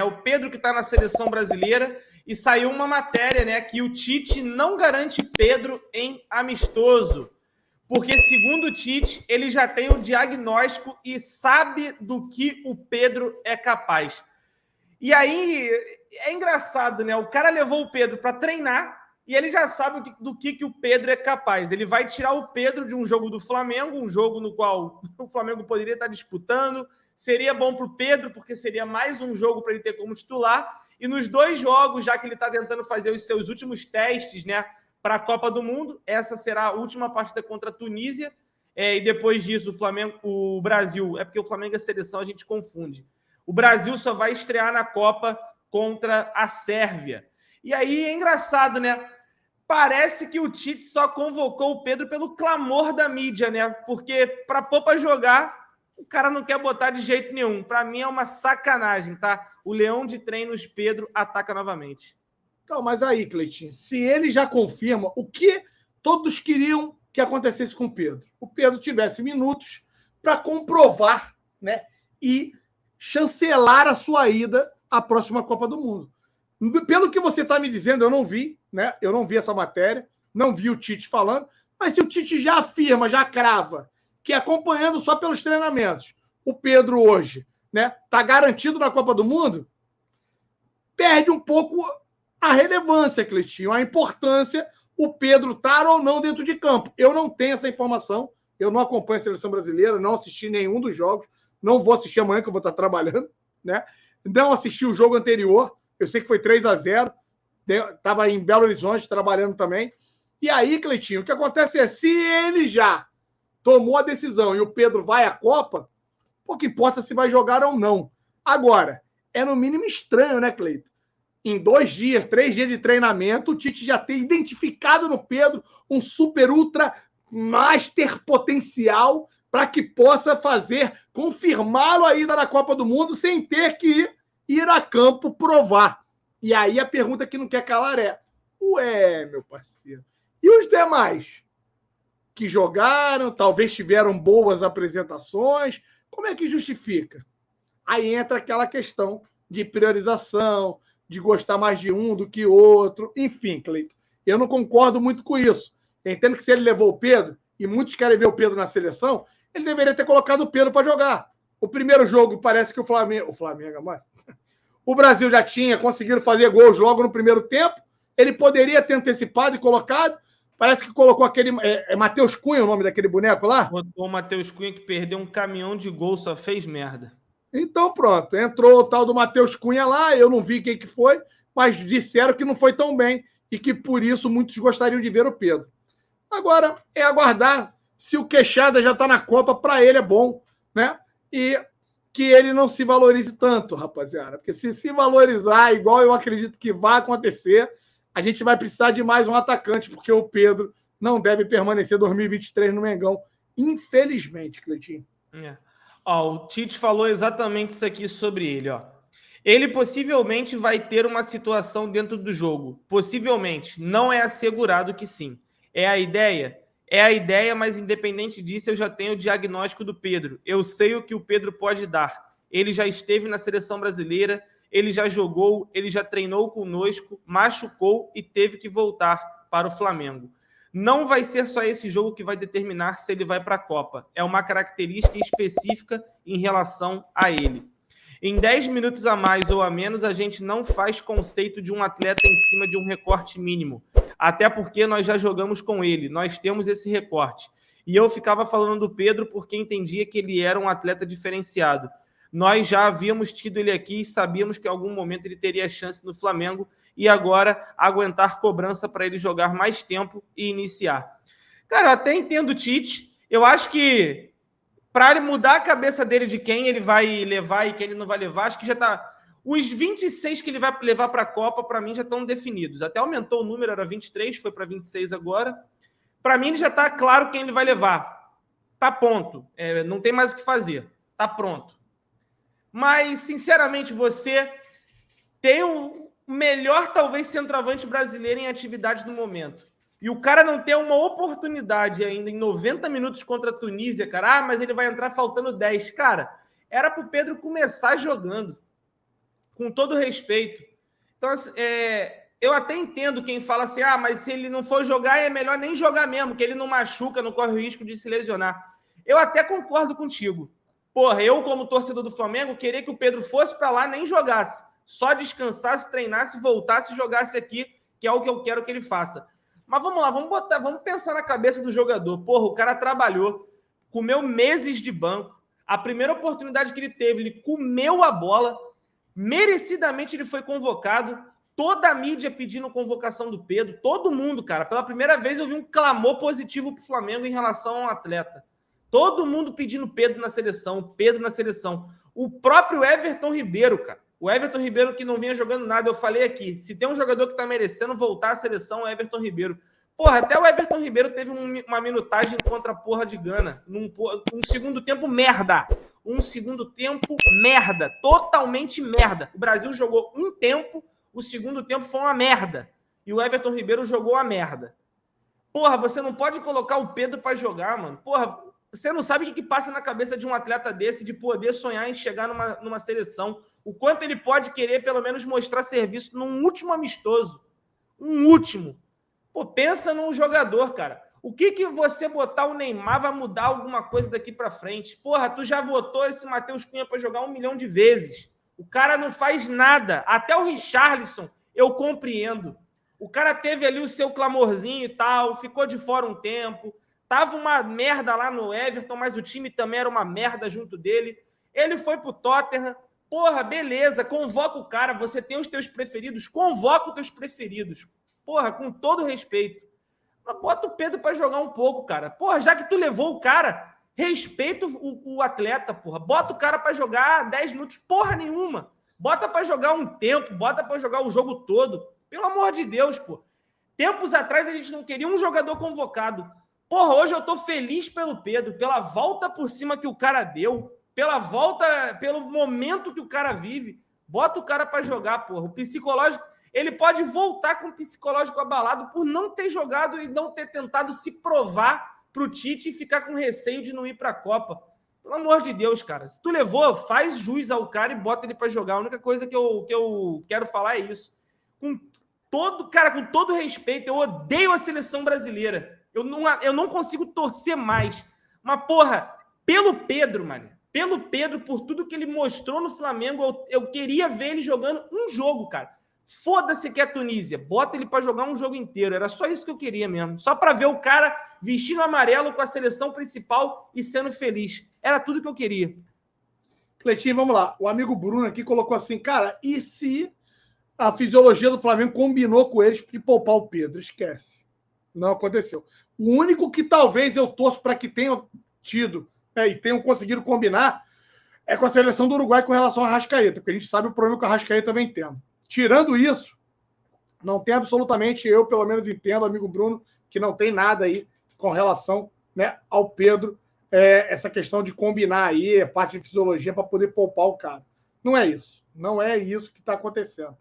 né? O Pedro que está na seleção brasileira e saiu uma matéria, né, que o Tite não garante Pedro em amistoso. Porque, segundo o Tite, ele já tem o diagnóstico e sabe do que o Pedro é capaz. E aí, é engraçado, né? O cara levou o Pedro para treinar e ele já sabe do que o Pedro é capaz. Ele vai tirar o Pedro de um jogo do Flamengo, um jogo no qual o Flamengo poderia estar disputando. Seria bom para o Pedro, porque seria mais um jogo para ele ter como titular. E nos 2 jogos, já que ele está tentando fazer os seus últimos testes, né, para a Copa do Mundo, essa será a última partida contra a Tunísia. E depois disso, o Brasil... É porque o Flamengo é seleção, a gente confunde. O Brasil só vai estrear na Copa contra a Sérvia. E aí é engraçado, né? Parece que o Tite só convocou o Pedro pelo clamor da mídia, né? Porque para pôr para jogar, o cara não quer botar de jeito nenhum. Para mim é uma sacanagem, tá? O leão de treinos Pedro ataca novamente. Então, mas aí, Cleitinho, se ele já confirma o que todos queriam que acontecesse com o Pedro, o Pedro tivesse minutos para comprovar, né? E chancelar a sua ida à próxima Copa do Mundo. Pelo que você está me dizendo, eu não vi, né? Eu não vi essa matéria, não vi o Tite falando, mas se o Tite já afirma, já crava, que acompanhando só pelos treinamentos, o Pedro hoje, né, está garantido na Copa do Mundo, perde um pouco a relevância, Cleitinho, a importância o Pedro estar ou não dentro de campo. Eu não tenho essa informação, eu não acompanho a seleção brasileira, não assisti nenhum dos jogos, não vou assistir amanhã, que eu vou estar trabalhando, né? Não assisti o jogo anterior, eu sei que foi 3-0, estava em Belo Horizonte trabalhando também. E aí, Cleitinho, o que acontece é, se ele já tomou a decisão e o Pedro vai à Copa, pouco importa se vai jogar ou não. Agora, é no mínimo estranho, né, Cleito? Em 2 dias, 3 dias de treinamento, o Tite já tem identificado no Pedro um super ultra master potencial para que possa confirmá-lo a ida na Copa do Mundo sem ter que ir a campo provar. E aí a pergunta que não quer calar é: ué, meu parceiro, e os demais que jogaram, talvez tiveram boas apresentações, como é que justifica? Aí entra aquela questão de priorização, de gostar mais de um do que outro, enfim, Cleiton. Eu não concordo muito com isso. Eu entendo que se ele levou o Pedro, e muitos querem ver o Pedro na seleção, ele deveria ter colocado o Pedro para jogar. O primeiro jogo parece que o Brasil já tinha conseguido fazer gols logo no primeiro tempo. Ele poderia ter antecipado e colocado. Parece que colocou aquele... Matheus Cunha o nome daquele boneco lá? O Matheus Cunha que perdeu um caminhão de gol, só fez merda. Então pronto, entrou o tal do Matheus Cunha lá, eu não vi quem que foi, mas disseram que não foi tão bem e que por isso muitos gostariam de ver o Pedro. Agora é aguardar se o Queixada já está na Copa, para ele é bom, né? E que ele não se valorize tanto, rapaziada. Porque se valorizar, igual eu acredito que vai acontecer, a gente vai precisar de mais um atacante, porque o Pedro não deve permanecer 2023 no Mengão, infelizmente, Cleitinho. Ó, o Tite falou exatamente isso aqui sobre ele, ó. Ele possivelmente vai ter uma situação dentro do jogo. Possivelmente. Não é assegurado que sim. É a ideia? É a ideia, mas independente disso, eu já tenho o diagnóstico do Pedro. Eu sei o que o Pedro pode dar. Ele já esteve na seleção brasileira, ele já jogou, ele já treinou conosco, machucou e teve que voltar para o Flamengo. Não vai ser só esse jogo que vai determinar se ele vai para a Copa. É uma característica específica em relação a ele. Em 10 minutos a mais ou a menos, a gente não faz conceito de um atleta em cima de um recorte mínimo. Até porque nós já jogamos com ele, nós temos esse recorte. E eu ficava falando do Pedro porque entendia que ele era um atleta diferenciado. Nós já havíamos tido ele aqui e sabíamos que em algum momento ele teria chance no Flamengo e agora aguentar cobrança para ele jogar mais tempo e iniciar. Cara, eu até entendo o Tite. Eu acho que para ele mudar a cabeça dele de quem ele vai levar e quem ele não vai levar, acho que já está... Os 26 que ele vai levar para a Copa, para mim, já estão definidos. Até aumentou o número, era 23, foi para 26 agora. Para mim, já está claro quem ele vai levar. Tá pronto. Não tem mais o que fazer. Tá pronto. Mas, sinceramente, você tem o melhor, talvez, centroavante brasileiro em atividade no momento. E o cara não ter uma oportunidade ainda em 90 minutos contra a Tunísia, cara. Mas ele vai entrar faltando 10. Cara, era pro Pedro começar jogando. com todo respeito. Então, assim, eu até entendo quem fala assim, mas se ele não for jogar, é melhor nem jogar mesmo, que ele não machuca, não corre o risco de se lesionar. Eu até concordo contigo. Porra, eu, como torcedor do Flamengo, queria que o Pedro fosse para lá, nem jogasse. Só descansasse, treinasse, voltasse e jogasse aqui, que é o que eu quero que ele faça. Mas vamos lá, vamos pensar na cabeça do jogador. Porra, o cara trabalhou, comeu meses de banco. A primeira oportunidade que ele teve, ele comeu a bola. Merecidamente ele foi convocado. Toda a mídia pedindo convocação do Pedro. Todo mundo, cara. Pela primeira vez eu vi um clamor positivo para o Flamengo em relação ao atleta. Todo mundo pedindo Pedro na seleção. Pedro na seleção. O próprio Everton Ribeiro, cara. O Everton Ribeiro que não vinha jogando nada. Eu falei aqui, se tem um jogador que tá merecendo voltar à seleção, é o Everton Ribeiro. Porra, até o Everton Ribeiro teve uma minutagem contra a porra de Gana. Um segundo tempo merda. Um segundo tempo merda. Totalmente merda. O Brasil jogou um tempo, o segundo tempo foi uma merda. E o Everton Ribeiro jogou a merda. Porra, você não pode colocar o Pedro pra jogar, mano. Porra, você não sabe o que passa na cabeça de um atleta desse de poder sonhar em chegar numa seleção. O quanto ele pode querer, pelo menos, mostrar serviço num último amistoso. Um último. Pô, pensa num jogador, cara. O que você botar o Neymar vai mudar alguma coisa daqui pra frente? Porra, tu já botou esse Matheus Cunha pra jogar 1 milhão de vezes. O cara não faz nada. Até o Richarlison, eu compreendo. O cara teve ali o seu clamorzinho e tal, ficou de fora um tempo. Tava uma merda lá no Everton, mas o time também era uma merda junto dele. Ele foi pro Tottenham. Porra, beleza, convoca o cara. Você tem os teus preferidos, convoca os teus preferidos. Porra, com todo respeito. Mas bota o Pedro pra jogar um pouco, cara. Porra, já que tu levou o cara, respeita o atleta, porra. Bota o cara pra jogar 10 minutos, porra nenhuma. Bota pra jogar um tempo, bota pra jogar o jogo todo. Pelo amor de Deus, pô. Tempos atrás a gente não queria um jogador convocado. Porra, hoje eu tô feliz pelo Pedro, pela volta por cima que o cara deu, pela volta, pelo momento que o cara vive. Bota o cara pra jogar, porra. O psicológico, ele pode voltar com o psicológico abalado por não ter jogado e não ter tentado se provar pro Tite e ficar com receio de não ir pra Copa. Pelo amor de Deus, cara. Se tu levou, faz jus ao cara e bota ele pra jogar. A única coisa que eu quero falar é isso. Com todo respeito, eu odeio a seleção brasileira. Eu não consigo torcer mais. Mas, porra, pelo Pedro, mano. Pelo Pedro, por tudo que ele mostrou no Flamengo, eu queria ver ele jogando um jogo, cara. Foda-se que é a Tunísia. Bota ele pra jogar um jogo inteiro. Era só isso que eu queria mesmo. Só pra ver o cara vestindo amarelo com a seleção principal e sendo feliz. Era tudo que eu queria. Cleitinho, vamos lá. O amigo Bruno aqui colocou assim, cara, e se a fisiologia do Flamengo combinou com eles de poupar o Pedro? Esquece. Não aconteceu. O único que talvez eu torço para que tenham tido e tenham conseguido combinar é com a seleção do Uruguai com relação à Arrascaeta, porque a gente sabe o problema que a Arrascaeta vem tendo. Tirando isso, não tem absolutamente, eu pelo menos entendo, amigo Bruno, que não tem nada aí com relação, né, ao Pedro, essa questão de combinar aí, parte de fisiologia para poder poupar o cara. Não é isso. Não é isso que está acontecendo.